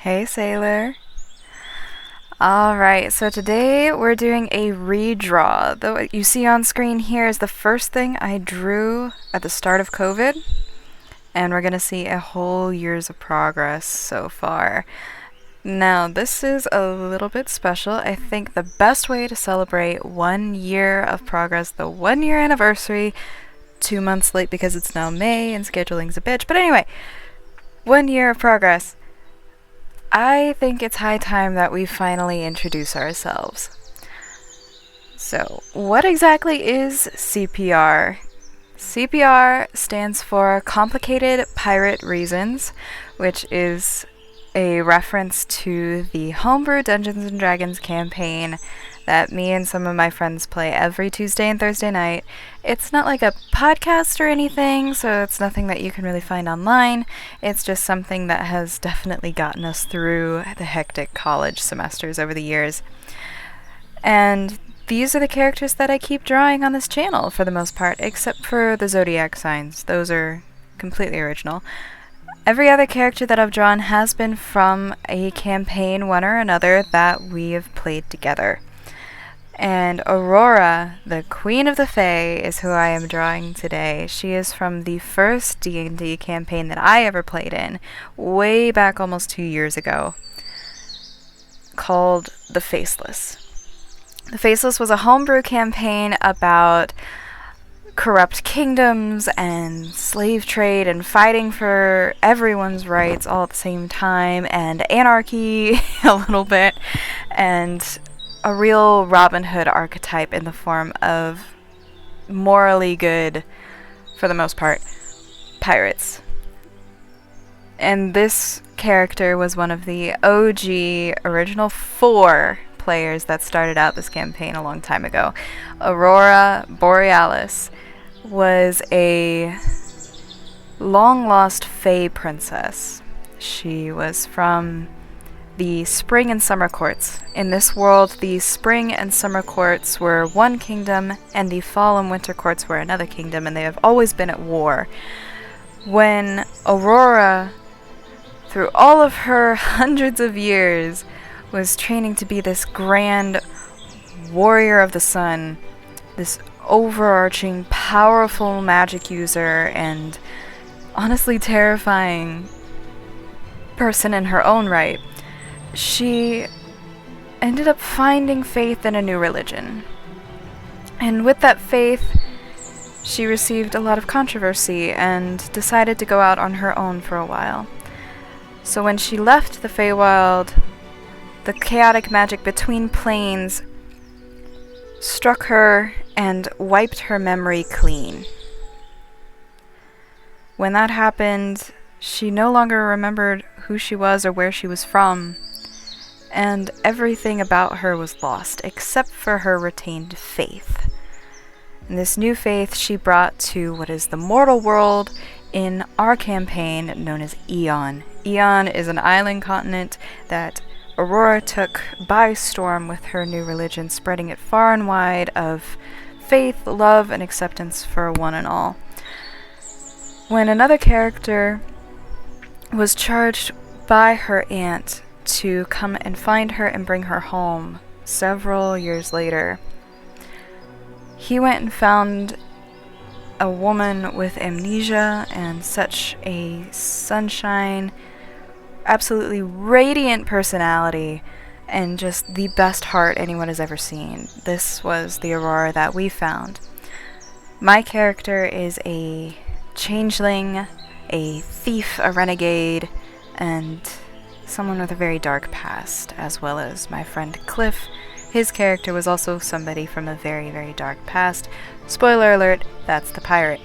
Hey, Sailor. Alright, so today we're doing a redraw. What you see on screen here is the first thing I drew at the start of COVID, and we're gonna see a whole year's of progress so far. Now, this is a little bit special. I think the best way to celebrate 1 year of progress, the 1 year anniversary, 2 months late because it's now May and scheduling's a bitch, but anyway, 1 year of progress. I think it's high time that we finally introduce ourselves. So, what exactly is CPR? CPR stands for Complicated Pirate Reasons, which is a reference to the Homebrew Dungeons & Dragons campaign that me and some of my friends play every Tuesday and Thursday night. It's not like a podcast or anything, so it's nothing that you can really find online. It's just something that has definitely gotten us through the hectic college semesters over the years. And these are the characters that I keep drawing on this channel for the most part, except for the zodiac signs. Those are completely original. Every other character that I've drawn has been from a campaign, one or another, that we have played together. And Aurora, the Queen of the Fae, is who I am drawing today. She is from the first D&D campaign that I ever played in, way back almost 2 years ago, called The Faceless. The Faceless was a homebrew campaign about corrupt kingdoms and slave trade and fighting for everyone's rights all at the same time, and anarchy a little bit, and a real Robin Hood archetype in the form of morally good, for the most part, pirates. And this character was one of the OG original 4 players that started out this campaign a long time ago. Aurora Borealis was a long-lost Fae princess. She was from the Spring and Summer Courts. In this world, the Spring and Summer Courts were one kingdom, and the Fall and Winter Courts were another kingdom, and they have always been at war. When Aurora, through all of her hundreds of years, was training to be this grand warrior of the sun, this overarching, powerful magic user, and honestly terrifying person in her own right, she ended up finding faith in a new religion. And with that faith, she received a lot of controversy and decided to go out on her own for a while. So when she left the Fae Wild, the chaotic magic between planes struck her and wiped her memory clean. When that happened, she no longer remembered who she was or where she was from, and everything about her was lost, except for her retained faith. And this new faith she brought to what is the mortal world in our campaign, known as Eon. Eon is an island continent that Aurora took by storm with her new religion, spreading it far and wide of faith, love, and acceptance for one and all. When another character was charged by her aunt to come and find her and bring her home several years later, he went and found a woman with amnesia and such a sunshine, absolutely radiant personality, and just the best heart anyone has ever seen. This was the Aurora that we found. My character is a changeling, a thief, a renegade, and someone with a very dark past, as well as my friend Cliff. His character was also somebody from a very, very dark past. Spoiler alert, that's the pirate.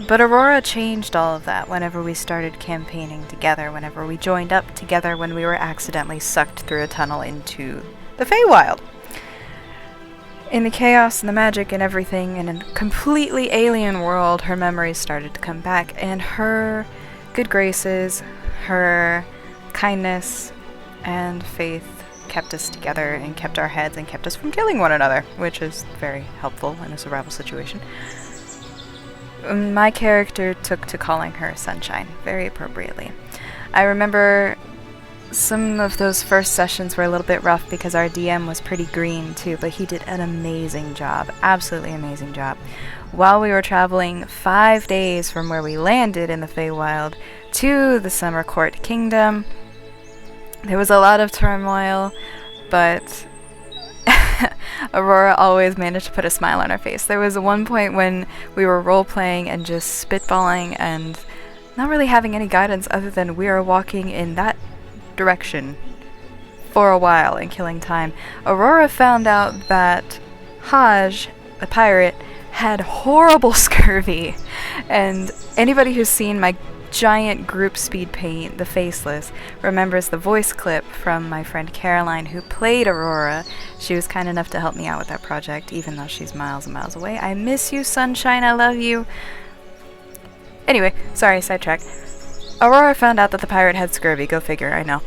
But Aurora changed all of that whenever we started campaigning together, whenever we joined up together when we were accidentally sucked through a tunnel into the Fae Wild. In the chaos and the magic and everything, in a completely alien world, her memories started to come back, and her good graces, her kindness, and faith kept us together and kept our heads and kept us from killing one another, which is very helpful in a survival situation. My character took to calling her Sunshine very appropriately. I remember some of those first sessions were a little bit rough because our DM was pretty green too, but he did an amazing job, absolutely amazing job. While we were traveling 5 days from where we landed in the Fae Wild to the Summer Court Kingdom, there was a lot of turmoil, but Aurora always managed to put a smile on her face. There was one point when we were role-playing and just spitballing and not really having any guidance other than we are walking in that direction for a while and killing time. Aurora found out that Haj, the pirate, had horrible scurvy, and anybody who's seen my giant group speed paint, The Faceless, remembers the voice clip from my friend Caroline who played Aurora. She was kind enough to help me out with that project, even though she's miles and miles away. I miss you, sunshine, I love you. Anyway, sorry, sidetrack. Aurora found out that the pirate had scurvy, go figure, I know.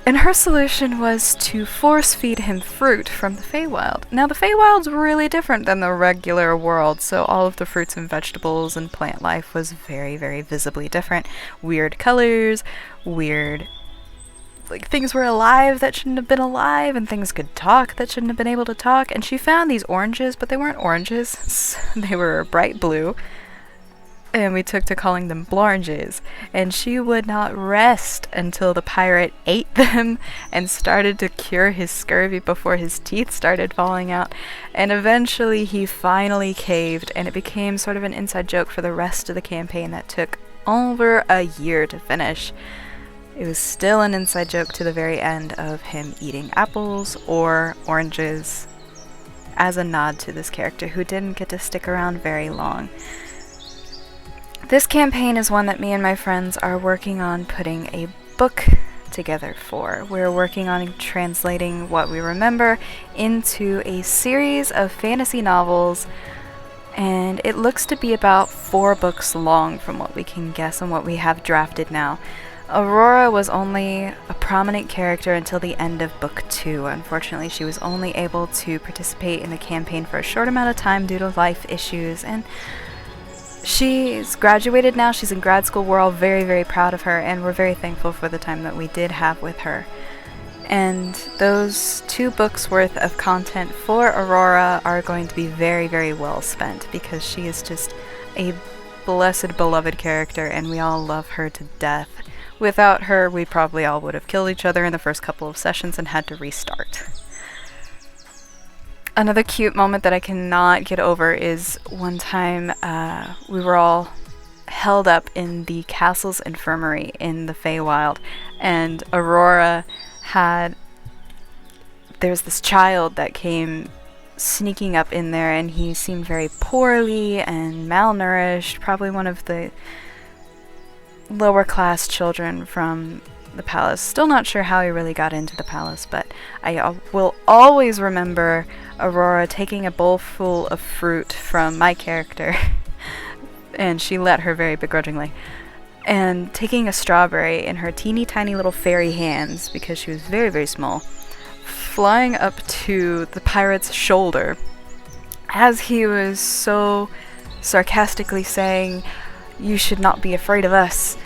And her solution was to force feed him fruit from the Fae Wild. Now, the Fae Wild's really different than the regular world, so all of the fruits and vegetables and plant life was very, very visibly different. Weird colors, weird... like, things were alive that shouldn't have been alive, and things could talk that shouldn't have been able to talk. And she found these oranges, but they weren't oranges. They were bright blue. And we took to calling them blanches, and she would not rest until the pirate ate them and started to cure his scurvy before his teeth started falling out. And eventually he finally caved, and it became sort of an inside joke for the rest of the campaign that took over a year to finish. It was still an inside joke to the very end of him eating apples or oranges as a nod to this character who didn't get to stick around very long. This campaign is one that me and my friends are working on putting a book together for. We're working on translating what we remember into a series of fantasy novels, and it looks to be about 4 books long from what we can guess and what we have drafted now. Aurora was only a prominent character until the end of book 2. Unfortunately, she was only able to participate in the campaign for a short amount of time due to life issues, and she's graduated now. She's in grad school. We're all very, very proud of her, and we're very thankful for the time that we did have with her. And those 2 books worth of content for Aurora are going to be very, very well spent, because she is just a blessed, beloved character, and we all love her to death. Without her, we probably all would have killed each other in the first couple of sessions and had to restart. Another cute moment that I cannot get over is one time we were all held up in the castle's infirmary in the Fae Wild, and Aurora there was this child that came sneaking up in there, and he seemed very poorly and malnourished, probably one of the lower class children from the palace. Still not sure how he really got into the palace, but I will always remember Aurora taking a bowl full of fruit from my character, and she let her very begrudgingly, and taking a strawberry in her teeny tiny little fairy hands, because she was very, very small, flying up to the pirate's shoulder as he was so sarcastically saying, "You should not be afraid of us,"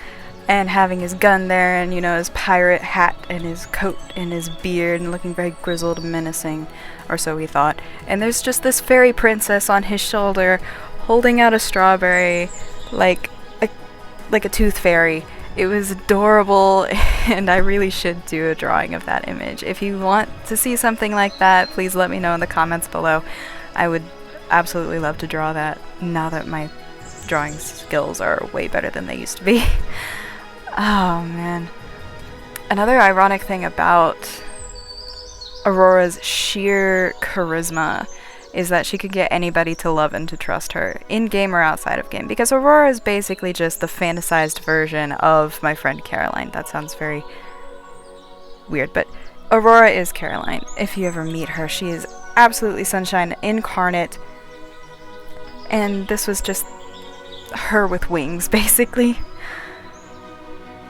and having his gun there, and, you know, his pirate hat and his coat and his beard, and looking very grizzled and menacing, or so we thought. And there's just this fairy princess on his shoulder holding out a strawberry like a tooth fairy. It was adorable, and I really should do a drawing of that image. If you want to see something like that, please let me know in the comments below. I would absolutely love to draw that now that my drawing skills are way better than they used to be. Oh man. Another ironic thing about Aurora's sheer charisma is that she could get anybody to love and to trust her, in-game or outside of game, because Aurora is basically just the fantasized version of my friend Caroline. That sounds very weird, but Aurora is Caroline. If you ever meet her, she is absolutely sunshine incarnate, and this was just her with wings, basically.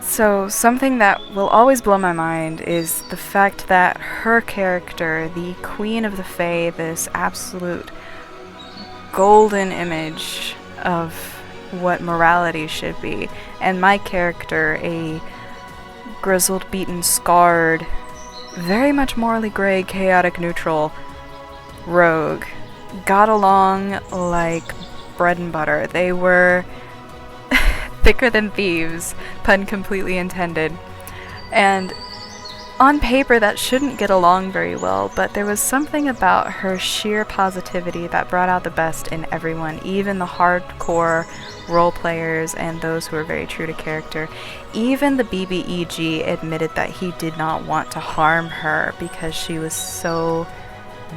So something that will always blow my mind is the fact that her character, the Queen of the Fae, this absolute golden image of what morality should be, and my character, a grizzled, beaten, scarred, very much morally gray, chaotic, neutral rogue. Got along like bread and butter. They were thicker than thieves, pun completely intended. And on paper that shouldn't get along very well, but there was something about her sheer positivity that brought out the best in everyone, even the hardcore role players and those who were very true to character. Even the BBEG admitted that he did not want to harm her because she was so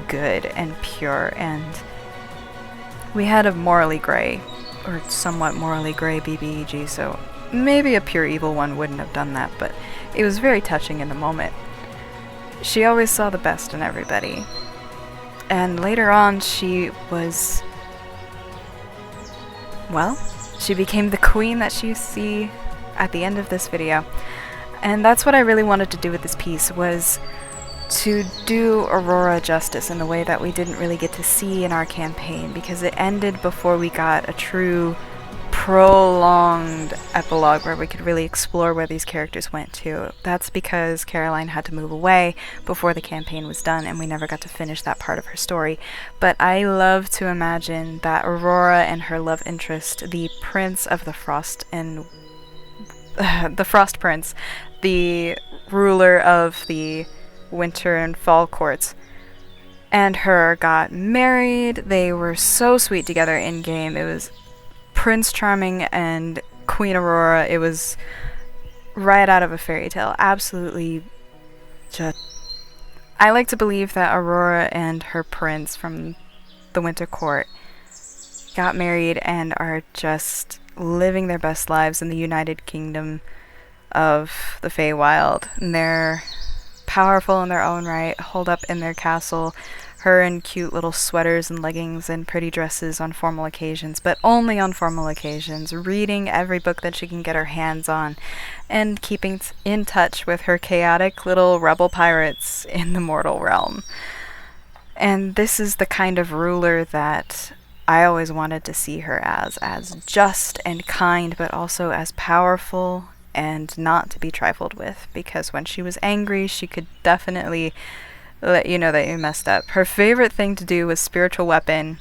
good and pure, and we had a morally gray, or somewhat morally gray BBEG, so maybe a pure evil one wouldn't have done that, but it was very touching in the moment. She always saw the best in everybody. And later on, she was, well, she became the queen that you see at the end of this video. And that's what I really wanted to do with this piece, was to do Aurora justice in the way that we didn't really get to see in our campaign, because it ended before we got a true prolonged epilogue where we could really explore where these characters went to. That's because Caroline had to move away before the campaign was done, and we never got to finish that part of her story. But I love to imagine that Aurora and her love interest, the Prince of the Frost and the Frost Prince, the ruler of the Winter and Fall courts, and her got married. They were so sweet together in game. It was Prince Charming and Queen Aurora. It was right out of a fairy tale. Absolutely just... I like to believe that Aurora and her prince from the Winter Court got married and are just living their best lives in the United Kingdom of the Fae Wild. And they're powerful in their own right, holed up in their castle, her in cute little sweaters and leggings and pretty dresses on formal occasions, but only on formal occasions, reading every book that she can get her hands on, and keeping in touch with her chaotic little rebel pirates in the mortal realm. And this is the kind of ruler that I always wanted to see her as just and kind, but also as powerful and not to be trifled with, because when she was angry, she could definitely let you know that you messed up. Her favorite thing to do was spiritual weapon,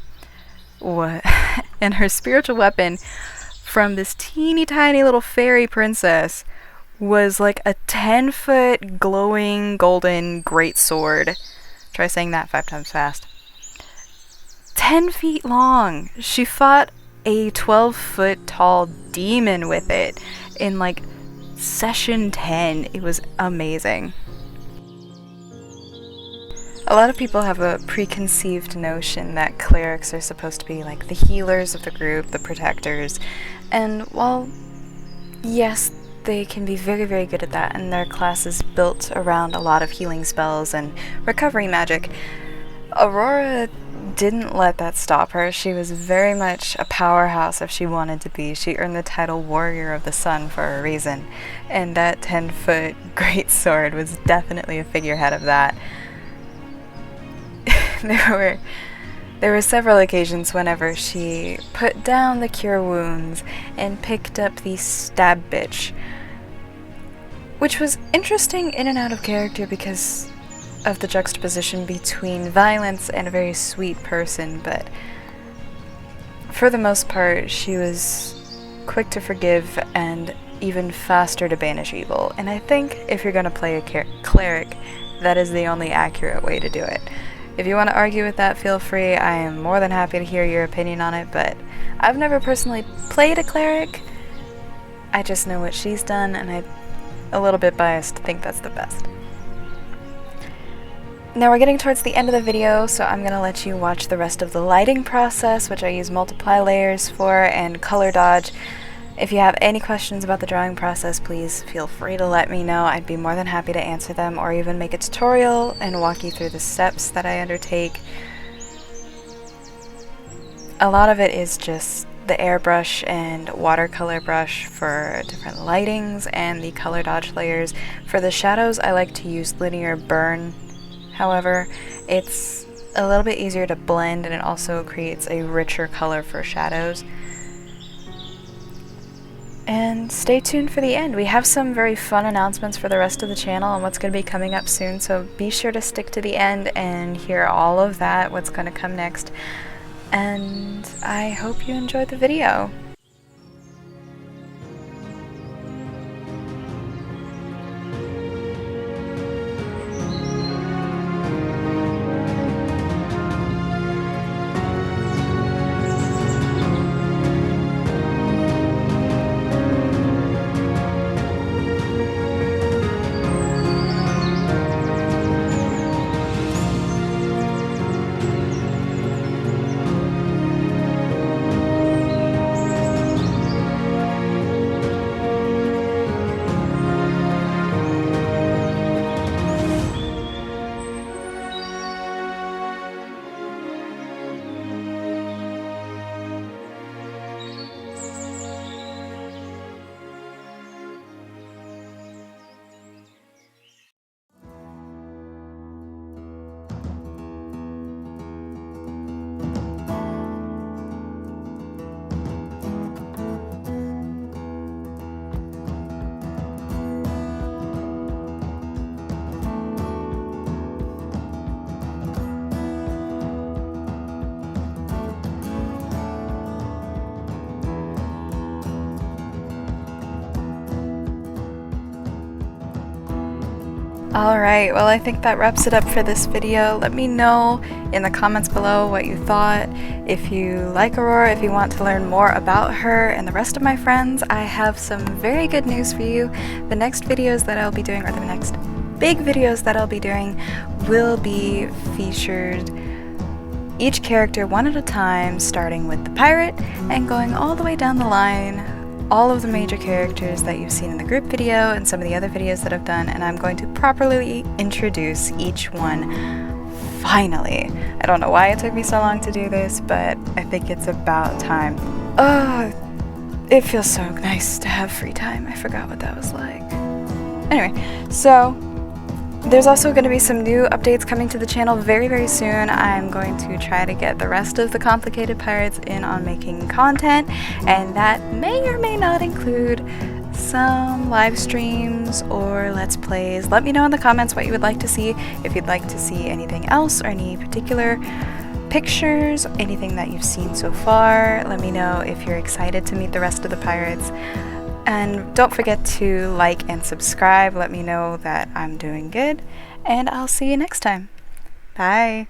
and her spiritual weapon from this teeny tiny little fairy princess was like a 10-foot glowing golden great sword. Try saying that 5 times fast. 10 feet long. She fought a 12-foot tall demon with it in like session 10. It was amazing. A lot of people have a preconceived notion that clerics are supposed to be like the healers of the group, the protectors, and while yes, they can be very, very good at that, and their class is built around a lot of healing spells and recovery magic, Aurora didn't let that stop her. She was very much a powerhouse if she wanted to be. She earned the title Warrior of the Sun for a reason, and that 10-foot great sword was definitely a figurehead of that. There were several occasions whenever she put down the cure wounds and picked up the stab bitch, which was interesting in and out of character because of the juxtaposition between violence and a very sweet person, but for the most part she was quick to forgive and even faster to banish evil. And I think if you're going to play a cleric, that is the only accurate way to do it. If you want to argue with that, feel free. I am more than happy to hear your opinion on it, but I've never personally played a cleric. I just know what she's done, and I'm a little bit biased to think that's the best. Now we're getting towards the end of the video, so I'm going to let you watch the rest of the lighting process, which I use multiply layers for, and color dodge. If you have any questions about the drawing process, please feel free to let me know. I'd be more than happy to answer them, or even make a tutorial and walk you through the steps that I undertake. A lot of it is just the airbrush and watercolor brush for different lightings and the color dodge layers. For the shadows, I like to use linear burn. However, it's a little bit easier to blend, and it also creates a richer color for shadows. And stay tuned for the end. We have some very fun announcements for the rest of the channel and what's going to be coming up soon, so be sure to stick to the end and hear all of that, what's going to come next. And I hope you enjoyed the video. Alright, well I think that wraps it up for this video. Let me know in the comments below what you thought. If you like Aurora, if you want to learn more about her and the rest of my friends, I have some very good news for you. The next videos that I'll be doing, or the next big videos that I'll be doing, will be featured each character one at a time, starting with the pirate and going all the way down the line. All of the major characters that you've seen in the group video and some of the other videos that I've done, and I'm going to properly introduce each one finally. I don't know why it took me so long to do this, but I think it's about time. It feels so nice to have free time. I forgot what that was like. Anyway, so there's also going to be some new updates coming to the channel very, very soon. I'm going to try to get the rest of the complicated pirates in on making content, and that may or may not include some live streams or let's plays. Let me know in the comments what you would like to see. If you'd like to see anything else or any particular pictures, anything that you've seen so far, let me know. If you're excited to meet the rest of the pirates. And don't forget to like and subscribe. Let me know that I'm doing good. And I'll see you next time. Bye.